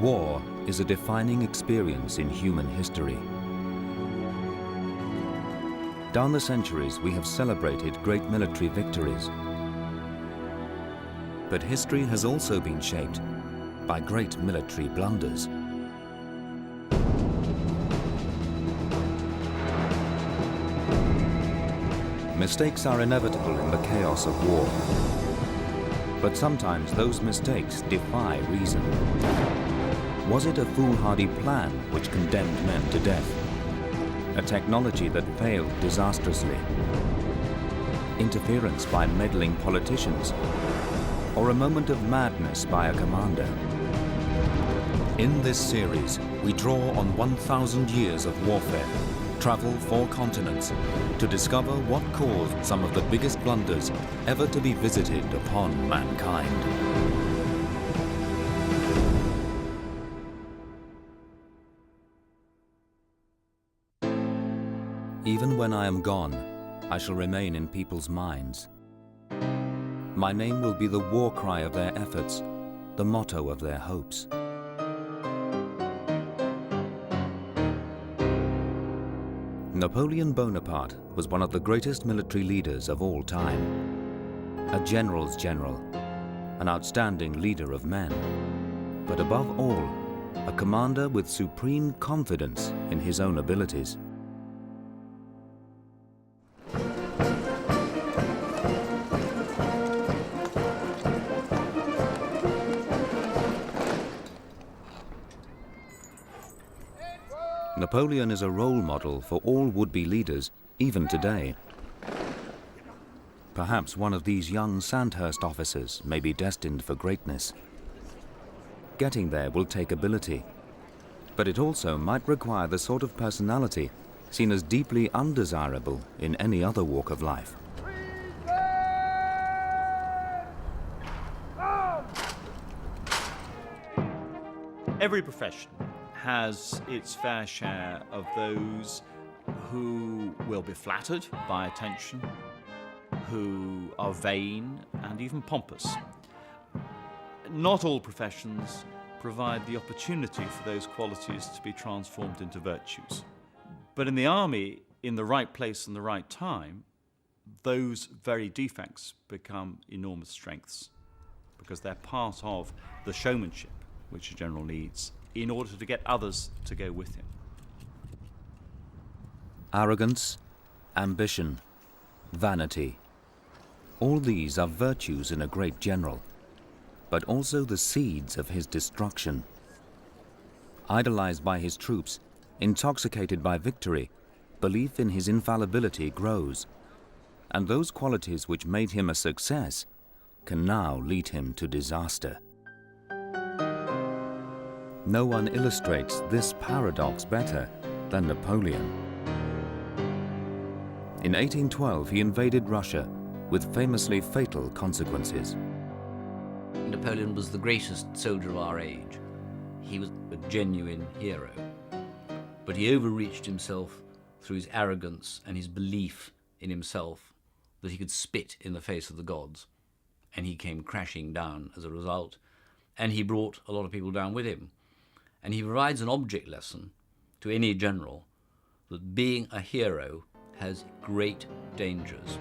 War is a defining experience in human history. Down the centuries, we have celebrated great military victories. But history has also been shaped by great military blunders. Mistakes are inevitable in the chaos of war. But sometimes those mistakes defy reason. Was it a foolhardy plan which condemned men to death? A technology that failed disastrously? Interference by meddling politicians? Or a moment of madness by a commander? In this series, we draw on 1,000 years of warfare, travel 4 continents, to discover what caused some of the biggest blunders ever to be visited upon mankind. Even when I am gone, I shall remain in people's minds. My name will be the war cry of their efforts, the motto of their hopes. Napoleon Bonaparte was one of the greatest military leaders of all time. A general's general, an outstanding leader of men, but above all, a commander with supreme confidence in his own abilities. Napoleon is a role model for all would-be leaders, even today. Perhaps one of these young Sandhurst officers may be destined for greatness. Getting there will take ability, but it also might require the sort of personality seen as deeply undesirable in any other walk of life. Every profession has its fair share of those who will be flattered by attention, who are vain and even pompous. Not all professions provide the opportunity for those qualities to be transformed into virtues. But in the army, in the right place and the right time, those very defects become enormous strengths because they're part of the showmanship which a general needs in order to get others to go with him. Arrogance, ambition, vanity. All these are virtues in a great general, but also the seeds of his destruction. Idolized by his troops, intoxicated by victory, belief in his infallibility grows, and those qualities which made him a success can now lead him to disaster. No one illustrates this paradox better than Napoleon. In 1812, he invaded Russia with famously fatal consequences. Napoleon was the greatest soldier of our age. He was a genuine hero. But he overreached himself through his arrogance and his belief in himself that he could spit in the face of the gods. And he came crashing down as a result. And he brought a lot of people down with him. And he provides an object lesson to any general that being a hero has great dangers.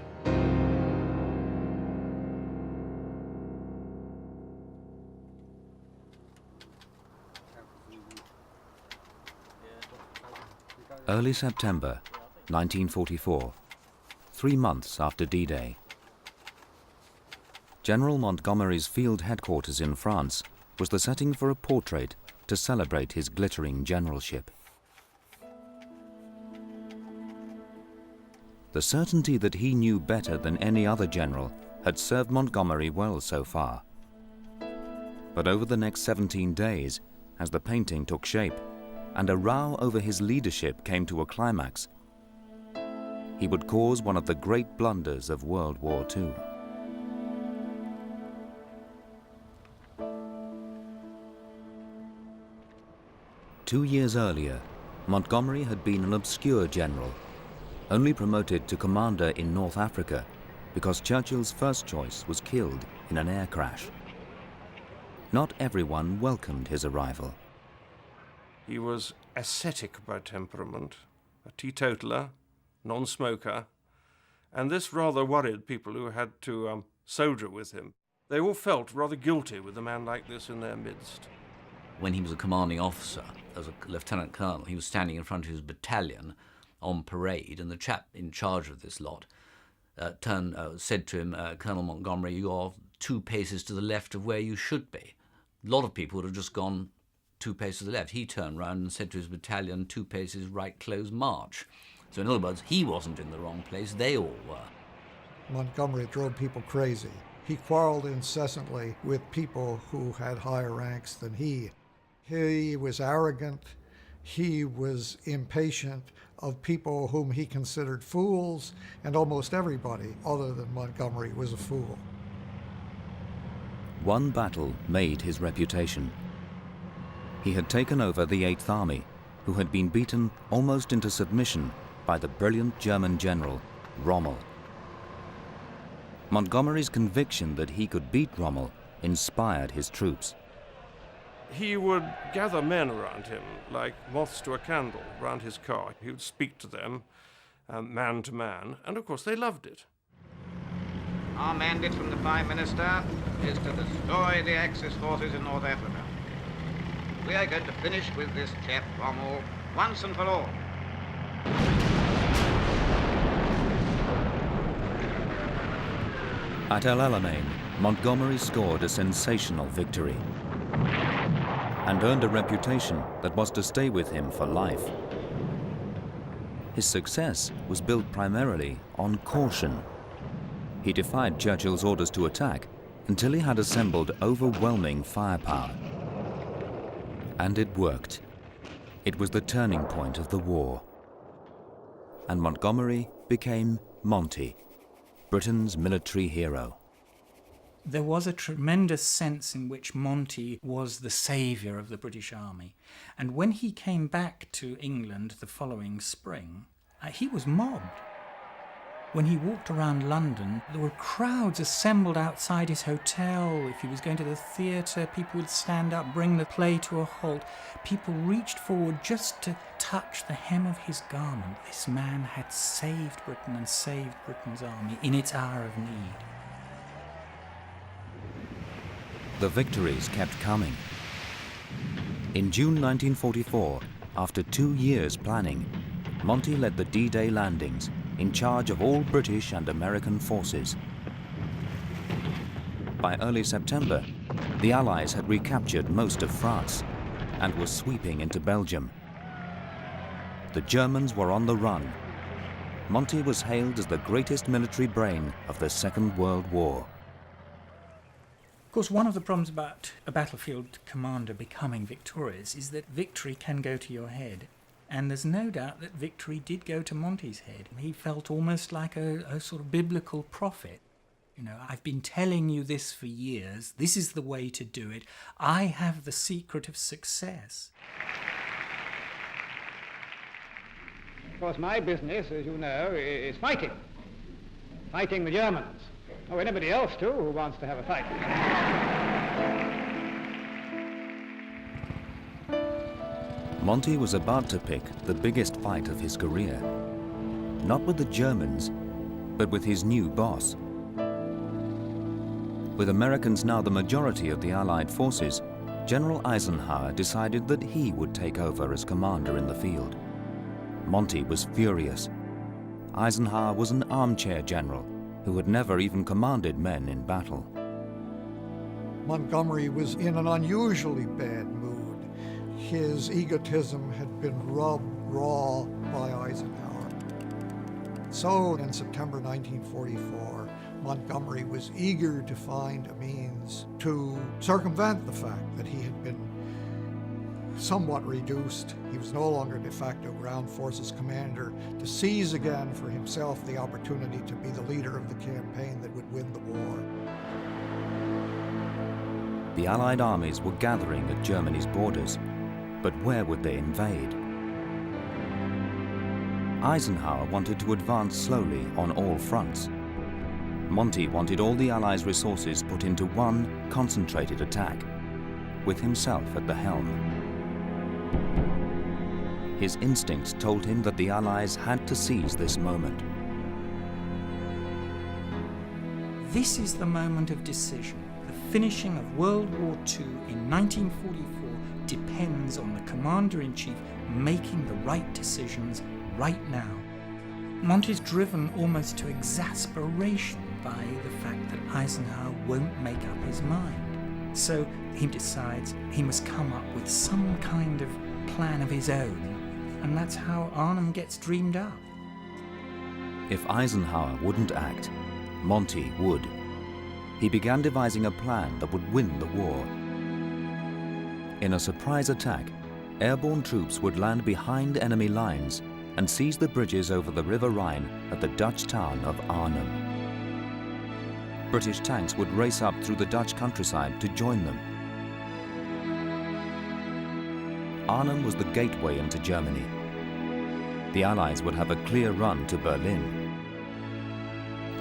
Early September 1944, 3 months after D-Day. General Montgomery's field headquarters in France was the setting for a portrait to celebrate his glittering generalship. The certainty that he knew better than any other general had served Montgomery well so far. But over the next 17 days, as the painting took shape, and a row over his leadership came to a climax, he would cause one of the great blunders of World War II. Two years earlier, Montgomery had been an obscure general, only promoted to commander in North Africa because Churchill's first choice was killed in an air crash. Not everyone welcomed his arrival. He was ascetic by temperament, a teetotaler, non-smoker, and this rather worried people who had to soldier with him. They all felt rather guilty with a man like this in their midst. When he was a commanding officer, as a lieutenant colonel, he was standing in front of his battalion on parade, and the chap in charge of this lot said to him, Colonel Montgomery, you're 2 paces to the left of where you should be. A lot of people would have just gone 2 paces to the left. He turned round and said to his battalion, 2 paces right, close, march. So in other words, he wasn't in the wrong place, they all were. Montgomery drove people crazy. He quarreled incessantly with people who had higher ranks than he. He was arrogant. He was impatient of people whom he considered fools, and almost everybody other than Montgomery was a fool. One battle made his reputation. He had taken over the 8th Army, who had been beaten almost into submission by the brilliant German general, Rommel. Montgomery's conviction that he could beat Rommel inspired his troops. He would gather men around him like moths to a candle round his car. He would speak to them, man to man, and of course they loved it. Our mandate from the Prime Minister is to destroy the Axis forces in North Africa. We are going to finish with this chap, Rommel, once and for all. At El Alamein, Montgomery scored a sensational victory and earned a reputation that was to stay with him for life. His success was built primarily on caution. He defied Churchill's orders to attack until he had assembled overwhelming firepower. And it worked. It was the turning point of the war. And Montgomery became Monty, Britain's military hero. There was a tremendous sense in which Monty was the saviour of the British Army. And when he came back to England the following spring, he was mobbed. When he walked around London, there were crowds assembled outside his hotel. If he was going to the theatre, people would stand up, bring the play to a halt. People reached forward just to touch the hem of his garment. This man had saved Britain and saved Britain's army in its hour of need. The victories kept coming. In June 1944, after 2 years planning, Monty led the D-Day landings in charge of all British and American forces. By early September, the Allies had recaptured most of France and were sweeping into Belgium. The Germans were on the run. Monty was hailed as the greatest military brain of the Second World War. Of course, one of the problems about a battlefield commander becoming victorious is that victory can go to your head. And there's no doubt that victory did go to Monty's head. He felt almost like a sort of biblical prophet. You know, I've been telling you this for years. This is the way to do it. I have the secret of success. Of course, my business, as you know, is fighting. Fighting the Germans. Or anybody else, too, who wants to have a fight. Monty was about to pick the biggest fight of his career. Not with the Germans, but with his new boss. With Americans now the majority of the Allied forces, General Eisenhower decided that he would take over as commander in the field. Monty was furious. Eisenhower was an armchair general who had never even commanded men in battle. Montgomery was in an unusually bad mood. His egotism had been rubbed raw by Eisenhower. So in September 1944, Montgomery was eager to find a means to circumvent the fact that he had been somewhat reduced. He was no longer de facto ground forces commander, to seize again for himself the opportunity to be the leader of the campaign that would win the war. The Allied armies were gathering at Germany's borders, but where would they invade? Eisenhower wanted to advance slowly on all fronts. Monty wanted all the Allies' resources put into one concentrated attack, with himself at the helm. his instincts told him that the Allies had to seize this moment. This is the moment of decision. The finishing of World War II in 1944 depends on the Commander-in-Chief making the right decisions right now. Monty's driven almost to exasperation by the fact that Eisenhower won't make up his mind. So he decides he must come up with some kind of plan of his own, and that's how Arnhem gets dreamed up. If Eisenhower wouldn't act, Monty would. He began devising a plan that would win the war. In a surprise attack, airborne troops would land behind enemy lines and seize the bridges over the River Rhine at the Dutch town of Arnhem. British tanks would race up through the Dutch countryside to join them. Arnhem was the gateway into Germany. The Allies would have a clear run to Berlin.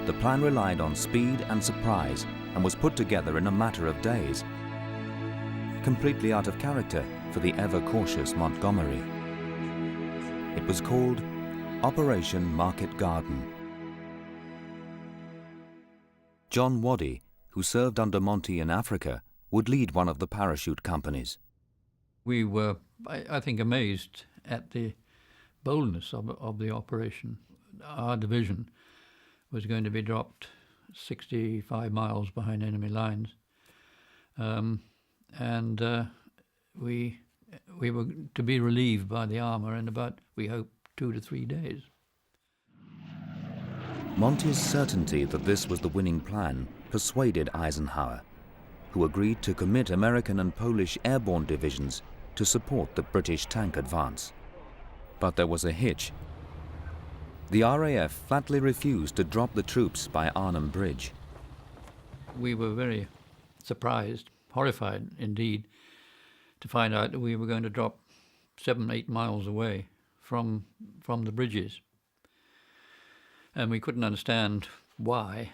The plan relied on speed and surprise and was put together in a matter of days, completely out of character for the ever-cautious Montgomery. It was called Operation Market Garden. John Waddy, who served under Monty in Africa, would lead one of the parachute companies. We were, I think, amazed at the boldness of the operation. Our division was going to be dropped 65 miles behind enemy lines, and we were to be relieved by the armour in about, we hope, 2 to 3 days. Monty's certainty that this was the winning plan persuaded Eisenhower, who agreed to commit American and Polish airborne divisions to support the British tank advance. But there was a hitch. The RAF flatly refused to drop the troops by Arnhem Bridge. We were very surprised, horrified indeed, to find out that we were going to drop 7-8 miles away from the bridges. And we couldn't understand why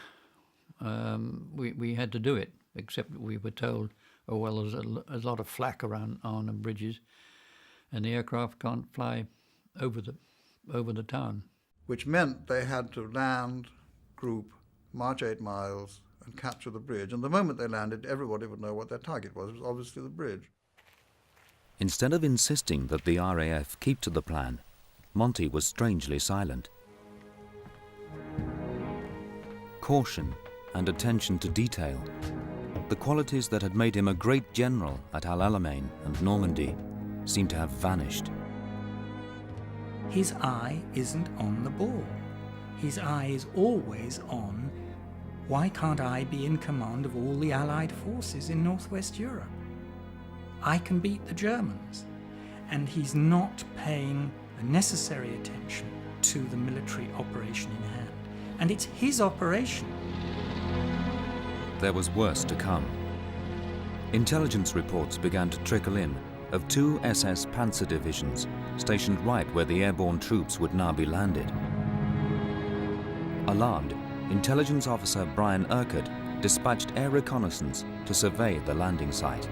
we had to do it, except that we were told, oh, well, there's a lot of flak around Arnhem bridges, and the aircraft can't fly over the town. Which meant they had to land, group, march 8 miles, and capture the bridge. And the moment they landed, everybody would know what their target was. It was obviously the bridge. Instead of insisting that the RAF keep to the plan, Monty was strangely silent. Caution and attention to detail, the qualities that had made him a great general at El Alamein and Normandy, seemed to have vanished. His eye isn't on the ball. His eye is always on, why can't I be in command of all the Allied forces in Northwest Europe? I can beat the Germans. And he's not paying the necessary attention to the military operation in hand. And it's his operation. There was worse to come. Intelligence reports began to trickle in of 2 SS Panzer divisions stationed right where the airborne troops would now be landed. Alarmed, intelligence officer Brian Urquhart dispatched air reconnaissance to survey the landing site.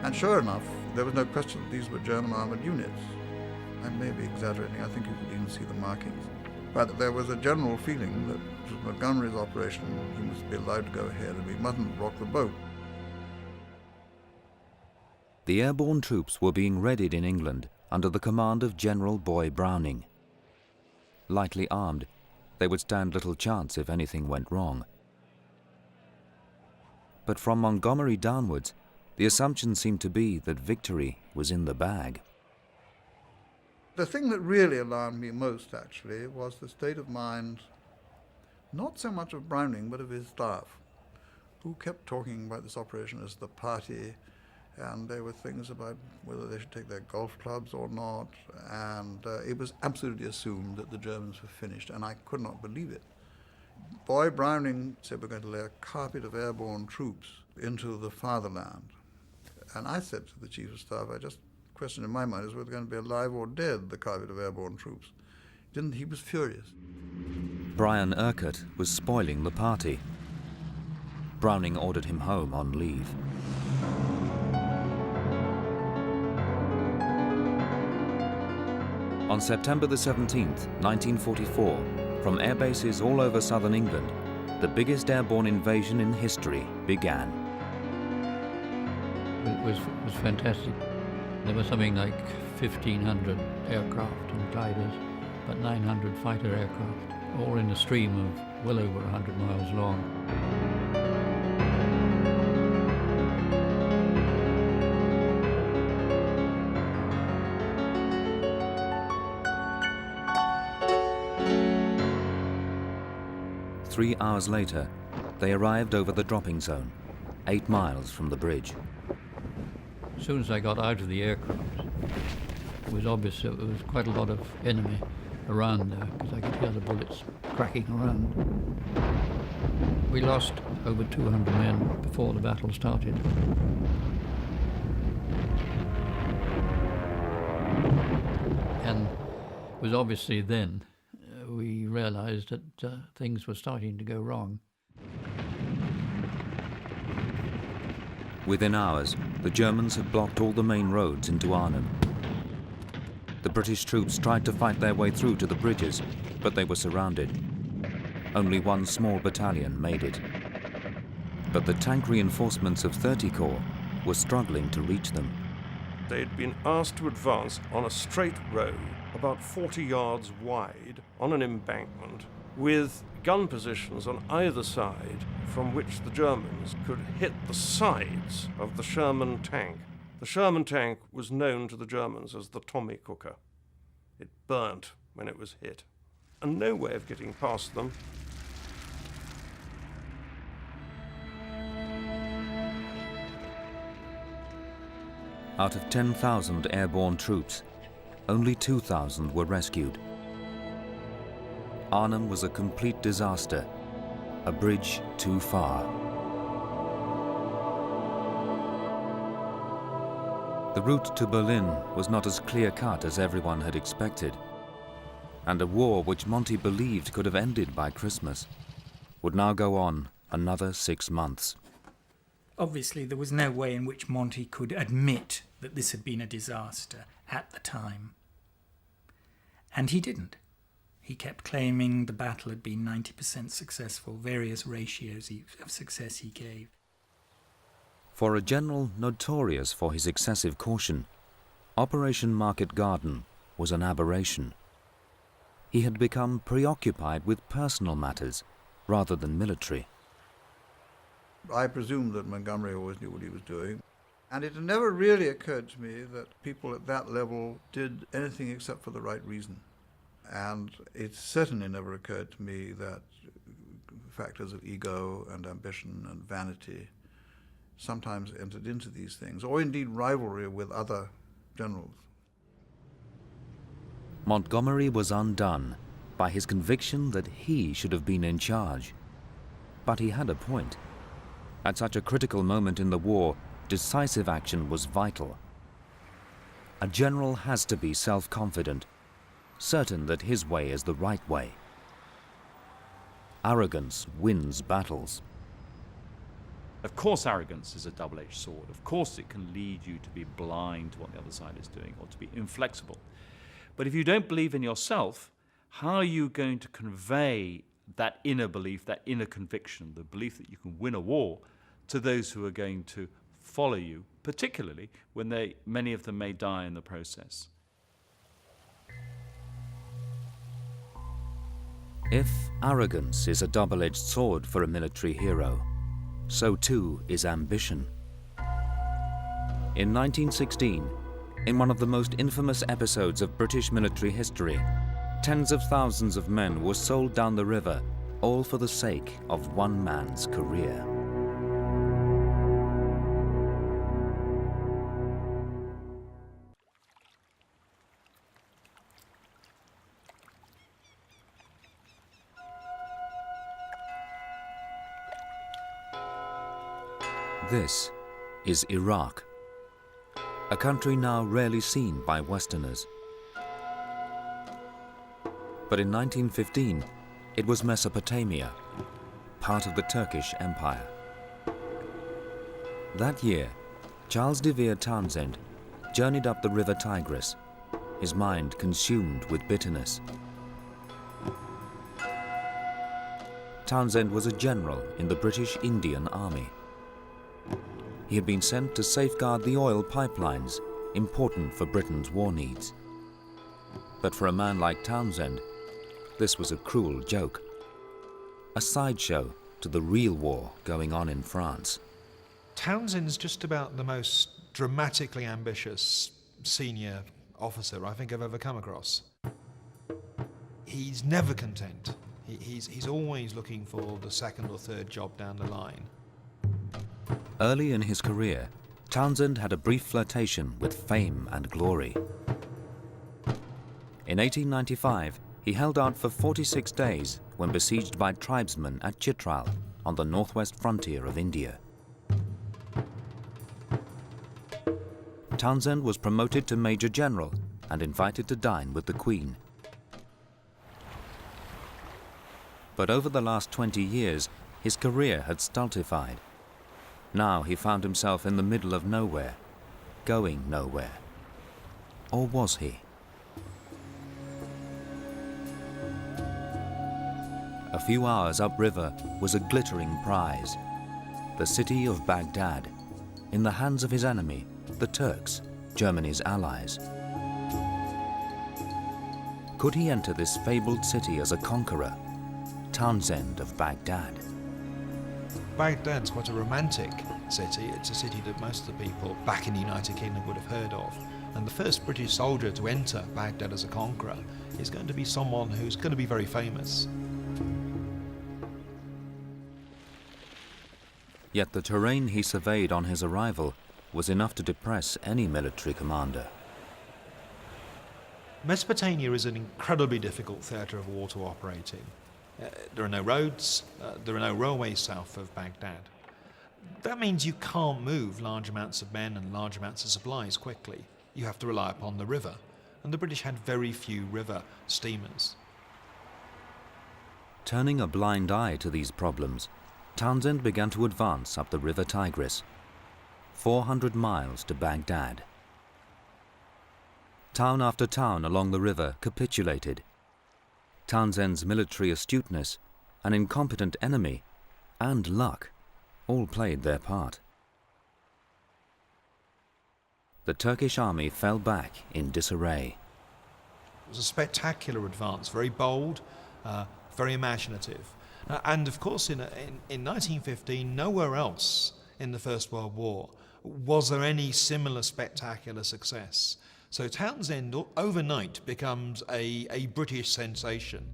And sure enough, there was no question that these were German armoured units. I may be exaggerating, I think you could even see the markings. But there was a general feeling that it was Montgomery's operation, he must be allowed to go ahead and we mustn't rock the boat. The airborne troops were being readied in England under the command of General Boy Browning. Lightly armed, they would stand little chance if anything went wrong. But from Montgomery downwards, the assumption seemed to be that victory was in the bag. The thing that really alarmed me most, actually, was the state of mind, not so much of Browning, but of his staff, who kept talking about this operation as the party, and there were things about whether they should take their golf clubs or not, and it was absolutely assumed that the Germans were finished, and I could not believe it. Boy Browning said we're going to lay a carpet of airborne troops into the fatherland. And I said to the Chief of Staff, I just question in my mind is whether they're going to be alive or dead, the carpet of airborne troops. He was furious. Brian Urquhart was spoiling the party. Browning ordered him home on leave. On September the 17th, 1944, from air bases all over southern England, the biggest airborne invasion in history began. It was fantastic. There were something like 1,500 aircraft and gliders, but 900 fighter aircraft, all in a stream of well over 100 miles long. Three hours later, they arrived over the dropping zone, 8 miles from the bridge. As soon as I got out of the aircraft, it was obvious that there was quite a lot of enemy around there, because I could hear the bullets cracking around. We lost over 200 men before the battle started. And it was obviously then we realized that things were starting to go wrong. Within hours, the Germans had blocked all the main roads into Arnhem. The British troops tried to fight their way through to the bridges, but they were surrounded. Only one small battalion made it. But the tank reinforcements of 30 Corps were struggling to reach them. They had been asked to advance on a straight road, about 40 yards wide, on an embankment, with gun positions on either side from which the Germans could hit the sides of the Sherman tank. The Sherman tank was known to the Germans as the Tommy Cooker. It burnt when it was hit, and no way of getting past them. Out of 10,000 airborne troops, only 2,000 were rescued. Arnhem was a complete disaster, a bridge too far. The route to Berlin was not as clear-cut as everyone had expected, and a war which Monty believed could have ended by Christmas would now go on another 6 months. Obviously, there was no way in which Monty could admit that this had been a disaster at the time. And he didn't. He kept claiming the battle had been 90% successful, various ratios of success he gave. For a general notorious for his excessive caution, Operation Market Garden was an aberration. He had become preoccupied with personal matters rather than military. I presumed that Montgomery always knew what he was doing, and it had never really occurred to me that people at that level did anything except for the right reason. And it certainly never occurred to me that factors of ego and ambition and vanity sometimes entered into these things, or indeed rivalry with other generals. Montgomery was undone by his conviction that he should have been in charge. But he had a point. At such a critical moment in the war, decisive action was vital. A general has to be self-confident, certain that his way is the right way. Arrogance wins battles. Of course, arrogance is a double-edged sword. Of course, it can lead you to be blind to what the other side is doing or to be inflexible. But if you don't believe in yourself, how are you going to convey that inner belief, that inner conviction, the belief that you can win a war to those who are going to follow you, particularly when many of them may die in the process? If arrogance is a double-edged sword for a military hero, so too is ambition. In 1916, in one of the most infamous episodes of British military history, tens of thousands of men were sold down the river, all for the sake of one man's career. This is Iraq, a country now rarely seen by Westerners. But in 1915, it was Mesopotamia, part of the Turkish Empire. That year, Charles de Vere Townsend journeyed up the river Tigris, his mind consumed with bitterness. Townshend was a general in the British Indian Army. He had been sent to safeguard the oil pipelines important for Britain's war needs. But for a man like Townshend, this was a cruel joke, a sideshow to the real war going on in France. Townshend's just about the most dramatically ambitious senior officer I think I've ever come across. He's never content. He's always looking for the second or third job down the line. Early in his career, Townshend had a brief flirtation with fame and glory. In 1895, he held out for 46 days when besieged by tribesmen at Chitral on the northwest frontier of India. Townshend was promoted to Major General and invited to dine with the Queen. But over the last 20 years, his career had stultified. Now he found himself in the middle of nowhere, going nowhere. Or was he? A few hours upriver was a glittering prize, the city of Baghdad, in the hands of his enemy, the Turks, Germany's allies. Could he enter this fabled city as a conqueror, Townshend of Baghdad? Baghdad's quite a romantic city. It's a city that most of the people back in the United Kingdom would have heard of. And the first British soldier to enter Baghdad as a conqueror is going to be someone who's going to be very famous. Yet the terrain he surveyed on his arrival was enough to depress any military commander. Mesopotamia is an incredibly difficult theatre of war to operate in. There are no roads, there are no railways south of Baghdad. That means you can't move large amounts of men and large amounts of supplies quickly. You have to rely upon the river, and the British had very few river steamers. Turning a blind eye to these problems, Townshend began to advance up the river Tigris, 400 miles to Baghdad. Town after town along the river capitulated. Townshend's military astuteness, an incompetent enemy, and luck all played their part. The Turkish army fell back in disarray. It was a spectacular advance, very bold, very imaginative. And of course, in 1915, nowhere else in the First World War was there any similar spectacular success. So Townshend overnight becomes a British sensation.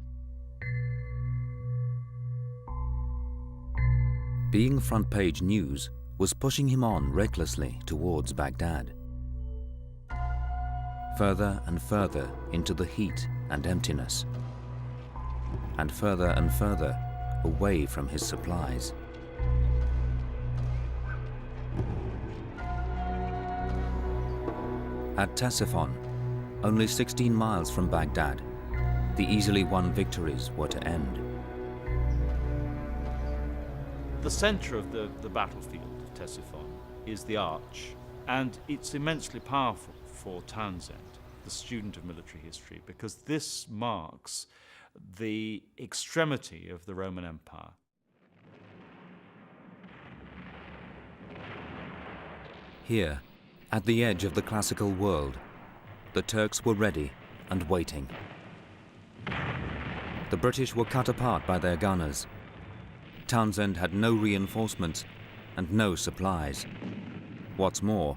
Being front-page news was pushing him on recklessly towards Baghdad. Further and further into the heat and emptiness. And further away from his supplies. At Ctesiphon, only 16 miles from Baghdad, the easily won victories were to end. The centre of the battlefield of Ctesiphon is the Arch, and it's immensely powerful for Townshend, the student of military history, because this marks the extremity of the Roman Empire. Here, at the edge of the classical world, the Turks were ready and waiting. The British were cut apart by their gunners. Townshend had no reinforcements and no supplies. What's more,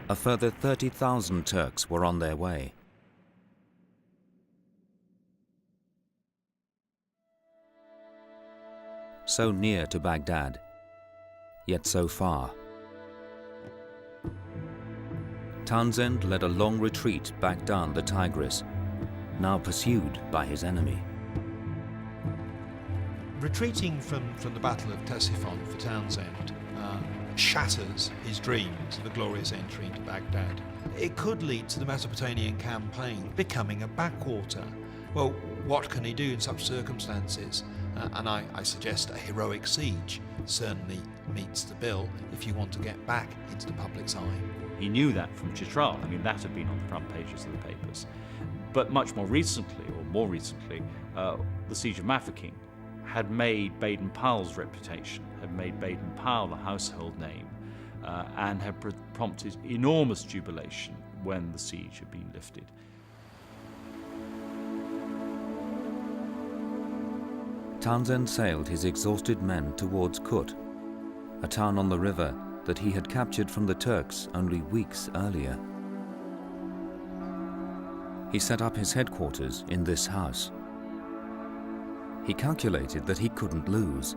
a further 30,000 Turks were on their way. So near to Baghdad, yet so far. Townshend led a long retreat back down the Tigris, now pursued by his enemy. Retreating from the Battle of Ctesiphon for Townshend shatters his dreams of a glorious entry into Baghdad. It could lead to the Mesopotamian campaign becoming a backwater. Well, what can he do in such circumstances? And I suggest a heroic siege certainly meets the bill if you want to get back into the public's eye. He knew that from Chitral. I mean, that had been on the front pages of the papers. But much more recently, the siege of Mafeking had made Baden-Powell's reputation, had made Baden-Powell a household name, and had prompted enormous jubilation when the siege had been lifted. Townsend sailed his exhausted men towards Kut, a town on the river that he had captured from the Turks only weeks earlier. He set up his headquarters in this house. He calculated that he couldn't lose.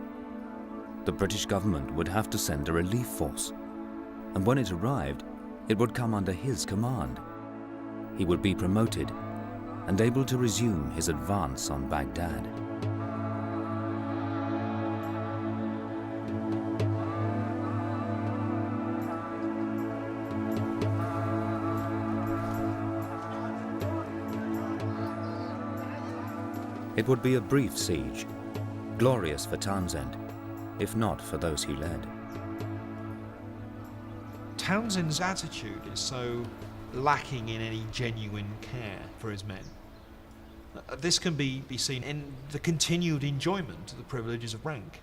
The British government would have to send a relief force, and when it arrived, it would come under his command. He would be promoted and able to resume his advance on Baghdad. It would be a brief siege, glorious for Townsend, if not for those he led. Townsend's attitude is so lacking in any genuine care for his men. This can be seen in the continued enjoyment of the privileges of rank.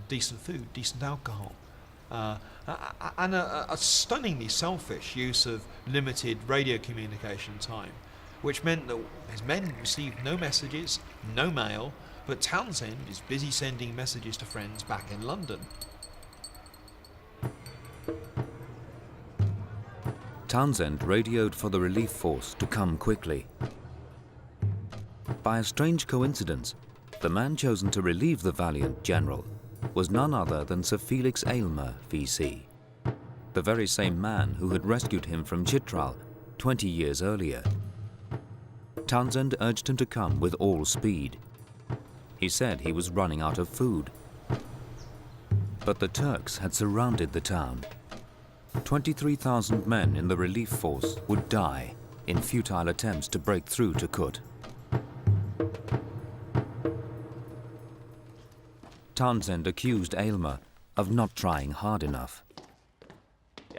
Decent food, decent alcohol, and a stunningly selfish use of limited radio communication time, which meant that his men received no messages, no mail, but Townsend is busy sending messages to friends back in London. Townsend radioed for the relief force to come quickly. By a strange coincidence, the man chosen to relieve the valiant general was none other than Sir Felix Aylmer, VC, the very same man who had rescued him from Chitral 20 years earlier. Townsend urged him to come with all speed. He said he was running out of food. But the Turks had surrounded the town. 23,000 men in the relief force would die in futile attempts to break through to Kut. Townsend accused Aylmer of not trying hard enough.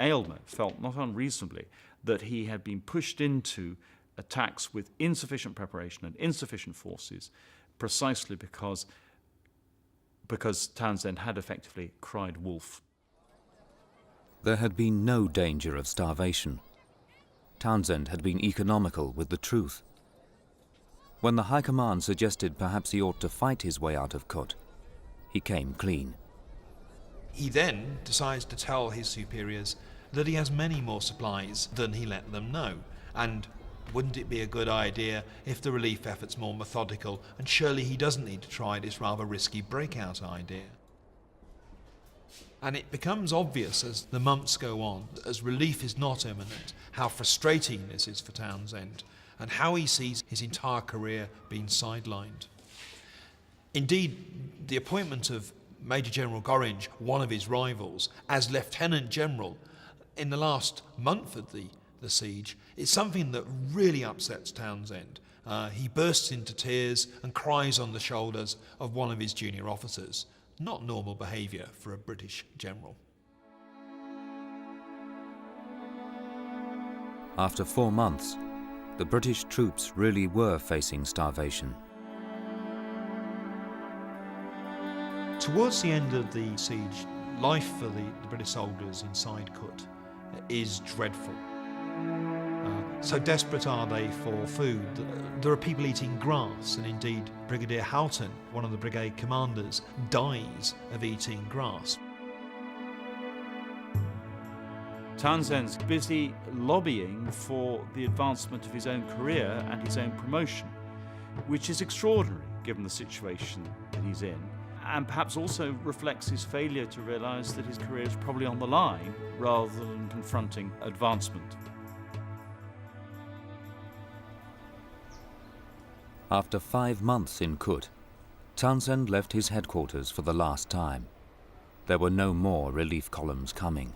Aylmer felt not unreasonably that he had been pushed into attacks with insufficient preparation and insufficient forces precisely because Townsend had effectively cried wolf. There had been no danger of starvation. Townsend had been economical with the truth. When the High Command suggested perhaps he ought to fight his way out of Kut, he came clean. He then decides to tell his superiors that he has many more supplies than he let them know, and wouldn't it be a good idea if the relief effort's more methodical, and surely he doesn't need to try this rather risky breakout idea. And it becomes obvious as the months go on, as relief is not imminent, how frustrating this is for Townsend, and how he sees his entire career being sidelined. Indeed, the appointment of Major General Gorringe, one of his rivals, as Lieutenant General in the last month of the siege is something that really upsets Townsend. He bursts into tears and cries on the shoulders of one of his junior officers. Not normal behaviour for a British general. After 4 months, the British troops really were facing starvation. Towards the end of the siege, life for the British soldiers inside Kut is dreadful. So desperate are they for food that there are people eating grass, and indeed Brigadier Houghton, one of the brigade commanders, dies of eating grass. Townsend's busy lobbying for the advancement of his own career and his own promotion, which is extraordinary given the situation that he's in, and perhaps also reflects his failure to realise that his career is probably on the line rather than confronting advancement. After 5 months in Kut, Townsend left his headquarters for the last time. There were no more relief columns coming.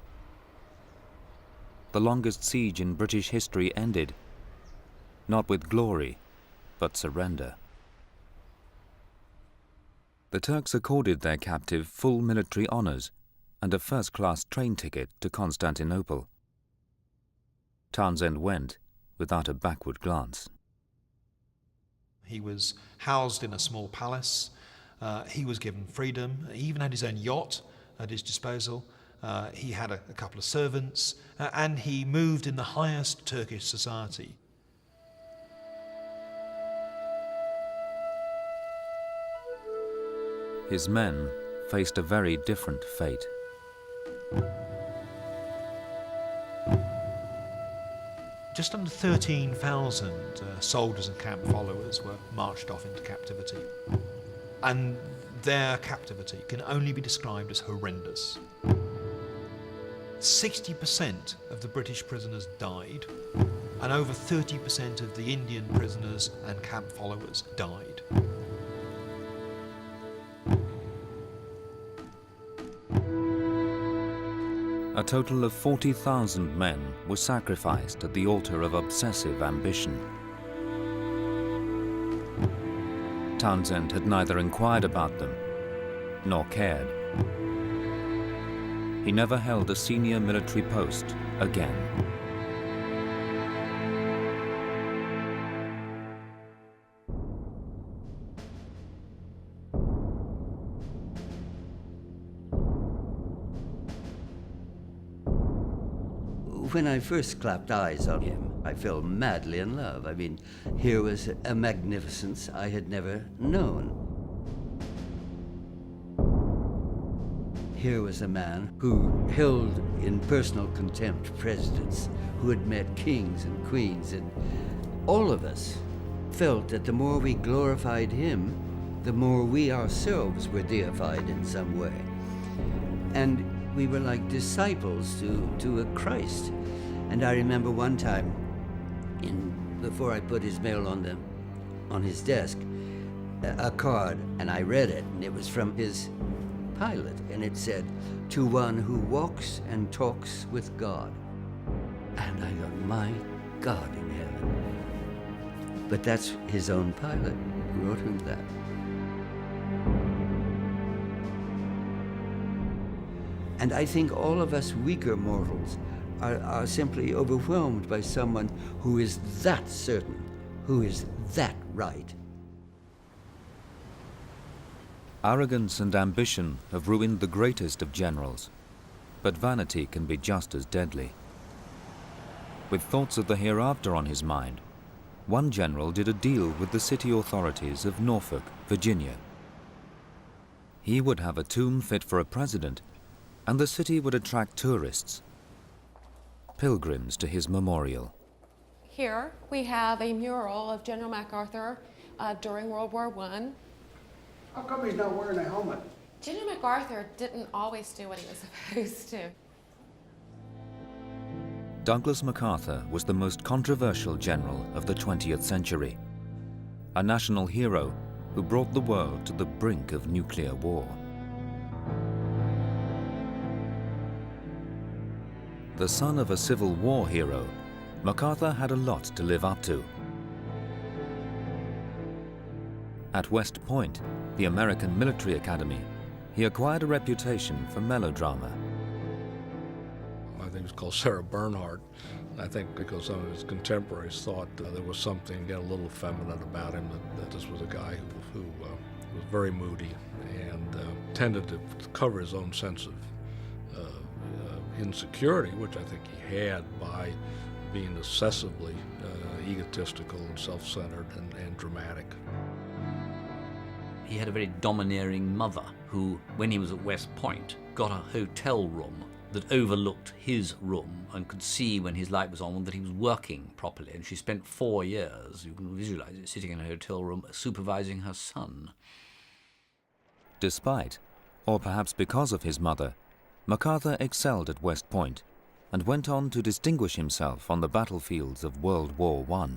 The longest siege in British history ended, not with glory, but surrender. The Turks accorded their captive full military honours and a first-class train ticket to Constantinople. Townsend went without a backward glance. He was housed in a small palace. He was given freedom. He even had his own yacht at his disposal. He had a couple of servants, and he moved in the highest Turkish society. His men faced a very different fate. Just under 13,000 soldiers and camp followers were marched off into captivity. And their captivity can only be described as horrendous. 60% of the British prisoners died, and over 30% of the Indian prisoners and camp followers died. A total of 40,000 men were sacrificed at the altar of obsessive ambition. Townsend had neither inquired about them nor cared. He never held a senior military post again. When I first clapped eyes on him, I fell madly in love. I mean, here was a magnificence I had never known. Here was a man who held in personal contempt presidents, who had met kings and queens, and all of us felt that the more we glorified him, the more we ourselves were deified in some way. And we were like disciples to a Christ. And I remember one time, before I put his mail on his desk, a card, and I read it, and it was from his pilot, and it said, "To one who walks and talks with God." And I thought, my God in heaven. But that's his own pilot who wrote him that. And I think all of us weaker mortals are simply overwhelmed by someone who is that certain, who is that right. Arrogance and ambition have ruined the greatest of generals, but vanity can be just as deadly. With thoughts of the hereafter on his mind, one general did a deal with the city authorities of Norfolk, Virginia. He would have a tomb fit for a president, and the city would attract tourists, pilgrims to his memorial. Here we have a mural of General MacArthur during World War I. How come he's not wearing a helmet? General MacArthur didn't always do what he was supposed to. Douglas MacArthur was the most controversial general of the 20th century, a national hero who brought the world to the brink of nuclear war. The son of a Civil War hero, MacArthur had a lot to live up to. At West Point, the American military academy, he acquired a reputation for melodrama. I think it was called Sarah Bernhardt. I think because some of his contemporaries thought there was something a little feminine about him, that this was a guy who was very moody and tended to cover his own sense of insecurity, which I think he had by being excessively egotistical and self-centered and dramatic. He had a very domineering mother who, when he was at West Point, got a hotel room that overlooked his room and could see when his light was on that he was working properly. And she spent 4 years, you can visualize it, sitting in a hotel room supervising her son. Despite, or perhaps because of his mother, MacArthur excelled at West Point and went on to distinguish himself on the battlefields of World War I.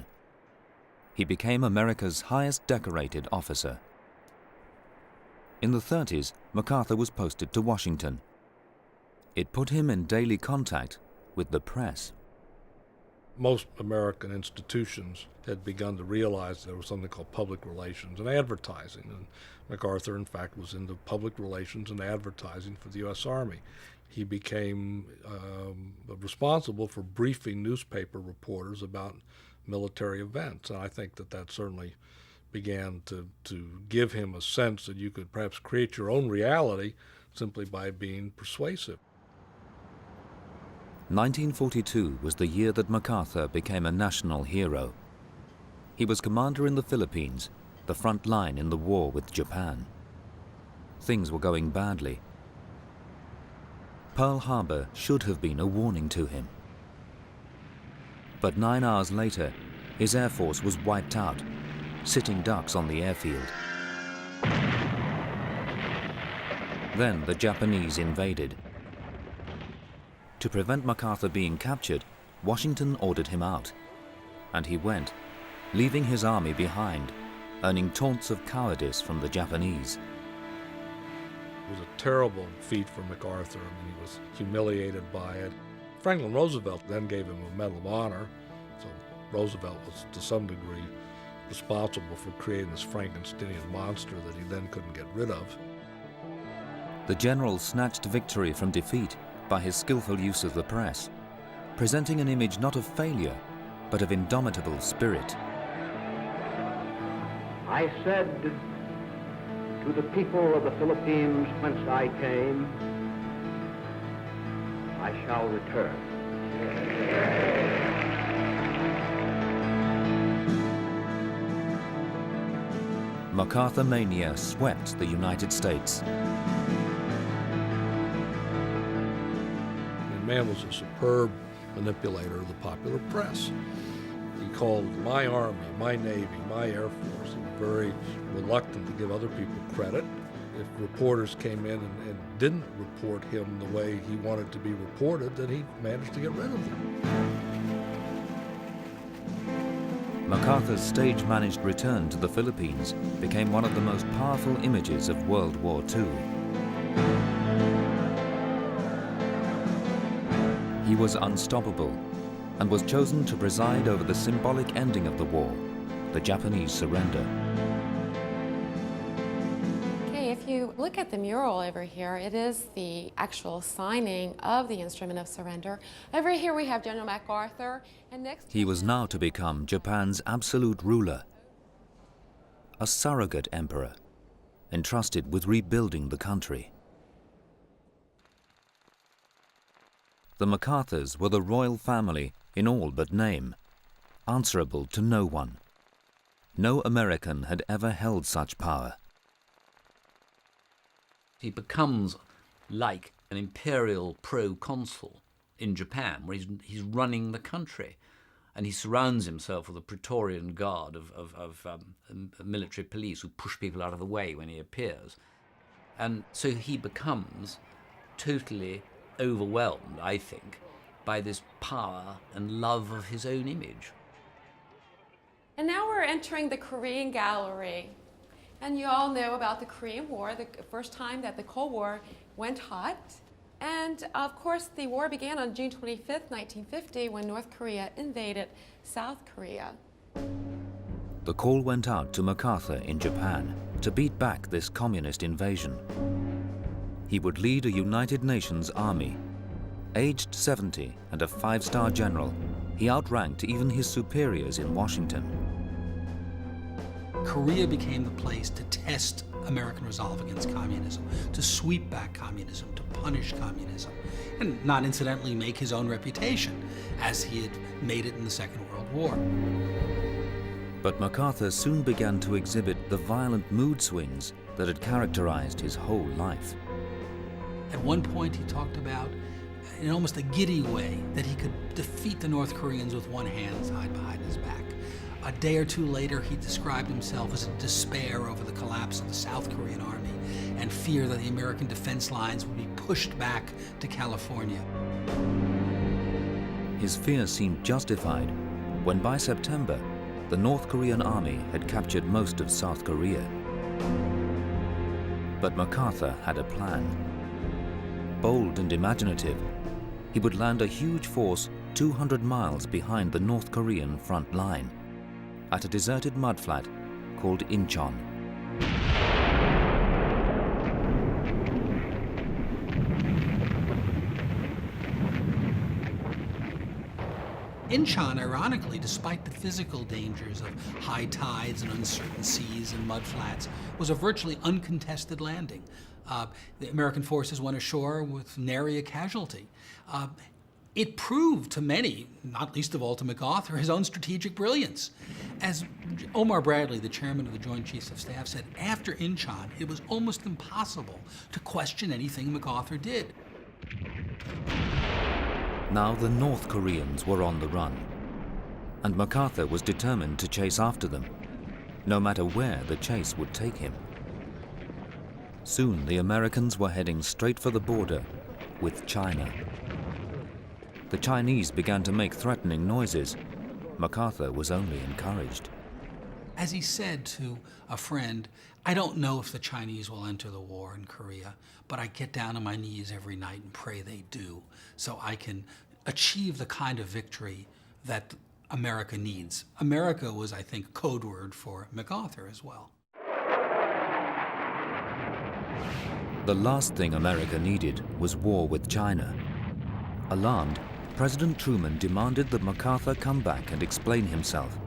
He became America's highest decorated officer. In the 30s, MacArthur was posted to Washington. It put him in daily contact with the press. Most American institutions had begun to realize there was something called public relations and advertising, and MacArthur, in fact, was into public relations and advertising for the U.S. Army. He became responsible for briefing newspaper reporters about military events, and I think that certainly began to give him a sense that you could perhaps create your own reality simply by being persuasive. 1942 was the year that MacArthur became a national hero. He was commander in the Philippines, the front line in the war with Japan. Things were going badly. Pearl Harbor should have been a warning to him. But 9 hours later, his air force was wiped out, sitting ducks on the airfield. Then the Japanese invaded. To prevent MacArthur being captured, Washington ordered him out. And he went, leaving his army behind, earning taunts of cowardice from the Japanese. It was a terrible feat for MacArthur. I mean, he was humiliated by it. Franklin Roosevelt then gave him a Medal of Honor, so Roosevelt was to some degree responsible for creating this Frankensteinian monster that he then couldn't get rid of. The general snatched victory from defeat by his skillful use of the press, presenting an image not of failure, but of indomitable spirit. I said to the people of the Philippines whence I came, I shall return. MacArthur mania swept the United States. The man was a superb manipulator of the popular press. He called my Army, my Navy, my Air Force. He was very reluctant to give other people credit. If reporters came in and didn't report him the way he wanted to be reported, then he managed to get rid of them. MacArthur's stage-managed return to the Philippines became one of the most powerful images of World War II. He was unstoppable and was chosen to preside over the symbolic ending of the war, the Japanese surrender. Okay, if you look at the mural over here, it is the actual signing of the instrument of surrender. Over here we have General MacArthur, and next He was now to become Japan's absolute ruler, a surrogate emperor, entrusted with rebuilding the country. The MacArthurs were the royal family in all but name, answerable to no one. No American had ever held such power. He becomes like an imperial pro-consul in Japan, where he's running the country, and he surrounds himself with a Praetorian guard of military police who push people out of the way when he appears. And so he becomes totally overwhelmed, I think, by this power and love of his own image. And now we're entering the Korean Gallery. And you all know about the Korean War, the first time that the Cold War went hot. And of course, the war began on June 25th, 1950, when North Korea invaded South Korea. The call went out to MacArthur in Japan to beat back this communist invasion. He would lead a United Nations army. Aged 70 and a 5-star general, he outranked even his superiors in Washington. Korea became the place to test American resolve against communism, to sweep back communism, to punish communism, and not incidentally make his own reputation, as he had made it in the Second World War. But MacArthur soon began to exhibit the violent mood swings that had characterized his whole life. At one point, he talked about, in almost a giddy way, that he could defeat the North Koreans with one hand tied behind his back. A day or two later, he described himself as in despair over the collapse of the South Korean army and fear that the American defense lines would be pushed back to California. His fear seemed justified when by September, the North Korean army had captured most of South Korea. But MacArthur had a plan. Bold and imaginative, he would land a huge force 200 miles behind the North Korean front line, at a deserted mudflat called Incheon. Incheon, ironically, despite the physical dangers of high tides and uncertain seas and mudflats, was a virtually uncontested landing. The American forces went ashore with nary a casualty. It proved to many, not least of all to MacArthur, his own strategic brilliance. As Omar Bradley, the chairman of the Joint Chiefs of Staff, said, after Incheon, it was almost impossible to question anything MacArthur did. Now the North Koreans were on the run, and MacArthur was determined to chase after them, no matter where the chase would take him. Soon the Americans were heading straight for the border with China. The Chinese began to make threatening noises. MacArthur was only encouraged. As he said to a friend, I don't know if the Chinese will enter the war in Korea, but I get down on my knees every night and pray they do, so I can achieve the kind of victory that America needs. America was, I think, code word for MacArthur as well. The last thing America needed was war with China. Alarmed, President Truman demanded that MacArthur come back and explain himself.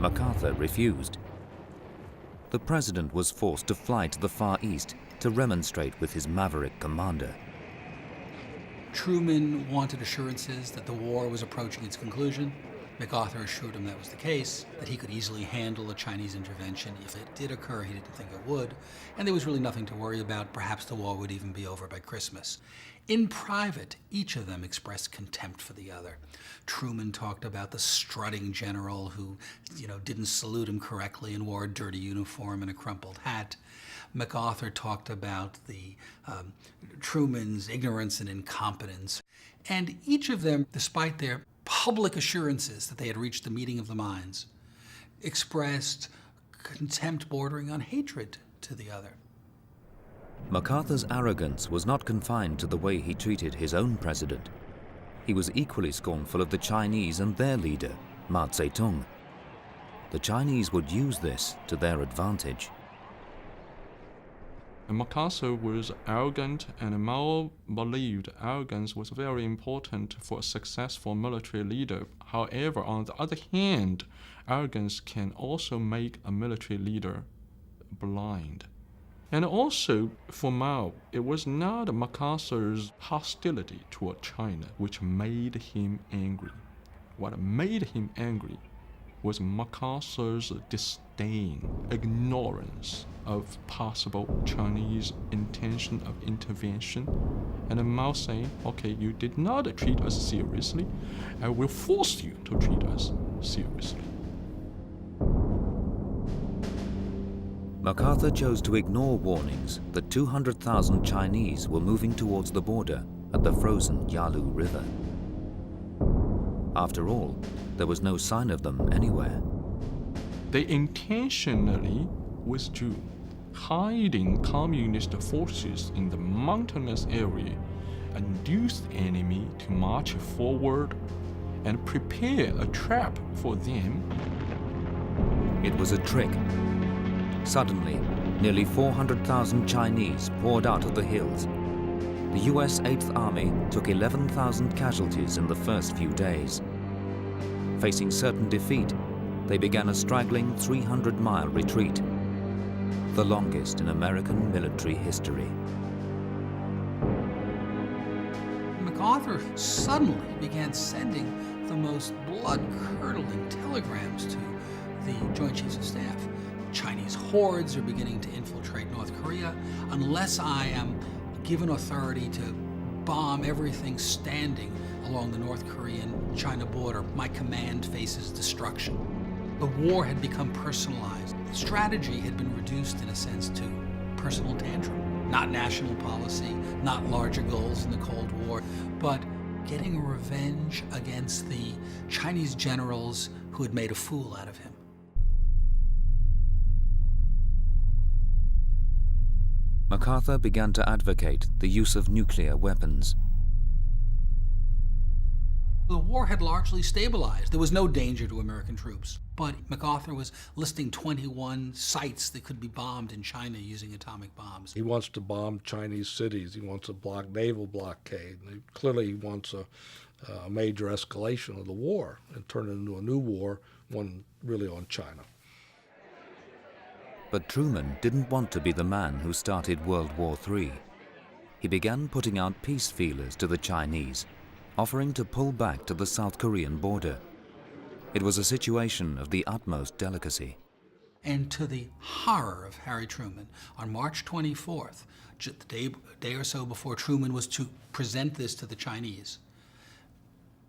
MacArthur refused. The president was forced to fly to the Far East to remonstrate with his maverick commander. Truman wanted assurances that the war was approaching its conclusion. MacArthur assured him that was the case, that he could easily handle a Chinese intervention if it did occur. He didn't think it would, and there was really nothing to worry about. Perhaps the war would even be over by Christmas. In private, each of them expressed contempt for the other. Truman talked about the strutting general who, didn't salute him correctly and wore a dirty uniform and a crumpled hat. MacArthur talked about Truman's ignorance and incompetence. And each of them, despite their public assurances that they had reached the meeting of the minds, expressed contempt bordering on hatred to the other. MacArthur's arrogance was not confined to the way he treated his own president. He was equally scornful of the Chinese and their leader, Mao Zedong. The Chinese would use this to their advantage. MacArthur was arrogant, and Mao believed arrogance was very important for a successful military leader. However, on the other hand, arrogance can also make a military leader blind. And also, for Mao, it was not MacArthur's hostility toward China which made him angry. What made him angry was MacArthur's disdain, ignorance of possible Chinese intention of intervention. And Mao saying, okay, you did not treat us seriously, I will force you to treat us seriously. MacArthur chose to ignore warnings that 200,000 Chinese were moving towards the border at the frozen Yalu River. After all, there was no sign of them anywhere. They intentionally withdrew, hiding communist forces in the mountainous area, induced the enemy to march forward and prepare a trap for them. It was a trick. Suddenly, nearly 400,000 Chinese poured out of the hills. The US 8th Army took 11,000 casualties in the first few days. Facing certain defeat, they began a straggling 300-mile retreat, the longest in American military history. MacArthur suddenly began sending the most blood-curdling telegrams to the Joint Chiefs of Staff. Chinese hordes are beginning to infiltrate North Korea. Unless I am given authority to bomb everything standing along the North Korean-China border, my command faces destruction. The war had become personalized. Strategy had been reduced, in a sense, to personal tantrum. Not national policy, not larger goals in the Cold War, but getting revenge against the Chinese generals who had made a fool out of him. MacArthur began to advocate the use of nuclear weapons. The war had largely stabilized. There was no danger to American troops. But MacArthur was listing 21 sites that could be bombed in China using atomic bombs. He wants to bomb Chinese cities. He wants a naval blockade. Clearly he wants a major escalation of the war and turn it into a new war, one really on China. But Truman didn't want to be the man who started World War III. He began putting out peace feelers to the Chinese, offering to pull back to the South Korean border. It was a situation of the utmost delicacy. And to the horror of Harry Truman, on March 24th, the day or so before Truman was to present this to the Chinese,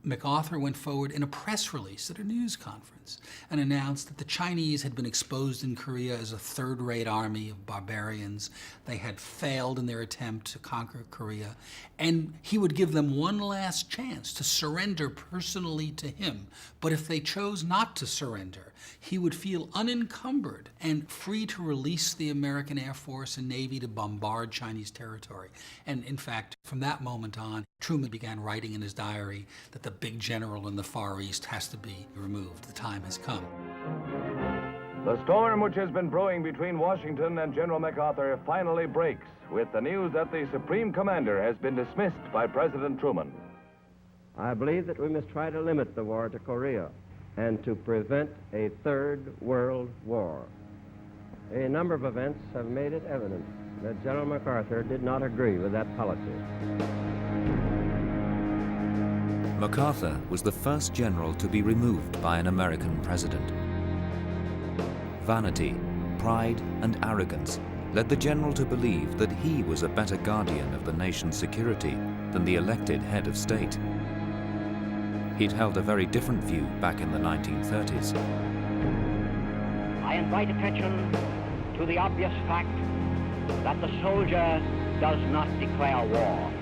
MacArthur went forward in a press release at a news conference and announced that the Chinese had been exposed in Korea as a third-rate army of barbarians. They had failed in their attempt to conquer Korea, and he would give them one last chance to surrender personally to him. But if they chose not to surrender, he would feel unencumbered and free to release the American Air Force and Navy to bombard Chinese territory. And in fact, from that moment on, Truman began writing in his diary that the big general in the Far East has to be removed. The time has come. The storm which has been brewing between Washington and General MacArthur finally breaks with the news that the Supreme Commander has been dismissed by President Truman. I believe that we must try to limit the war to Korea and to prevent a third world war. A number of events have made it evident that General MacArthur did not agree with that policy. MacArthur was the first general to be removed by an American president. Vanity, pride, and arrogance led the general to believe that he was a better guardian of the nation's security than the elected head of state. He'd held a very different view back in the 1930s. I invite attention to the obvious fact that the soldier does not declare war.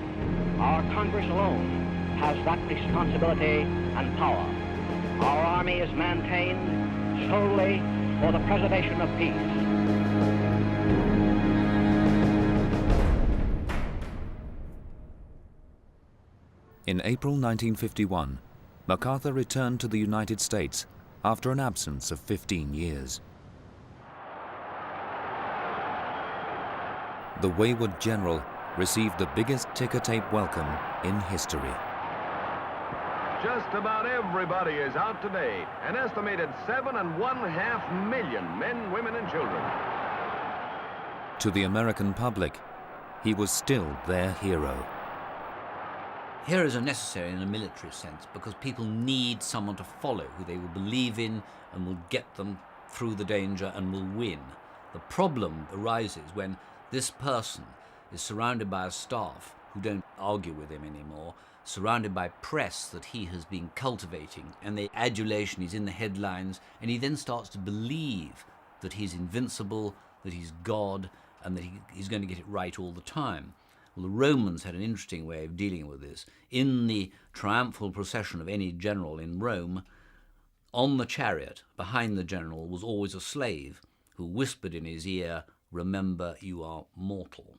Our Congress alone has that responsibility and power. Our army is maintained solely for the preservation of peace. In April 1951, MacArthur returned to the United States after an absence of 15 years. The wayward general received the biggest ticker-tape welcome in history. Just about everybody is out today. An estimated 7.5 million men, women, and children. To the American public, he was still their hero. Heroes are necessary in a military sense because people need someone to follow who they will believe in and will get them through the danger and will win. The problem arises when this person is surrounded by a staff who don't argue with him anymore, surrounded by press that he has been cultivating, and the adulation is in the headlines, and he then starts to believe that he's invincible, that he's God, and that he's going to get it right all the time. Well, the Romans had an interesting way of dealing with this. In the triumphal procession of any general in Rome, on the chariot, behind the general, was always a slave who whispered in his ear, "Remember, you are mortal."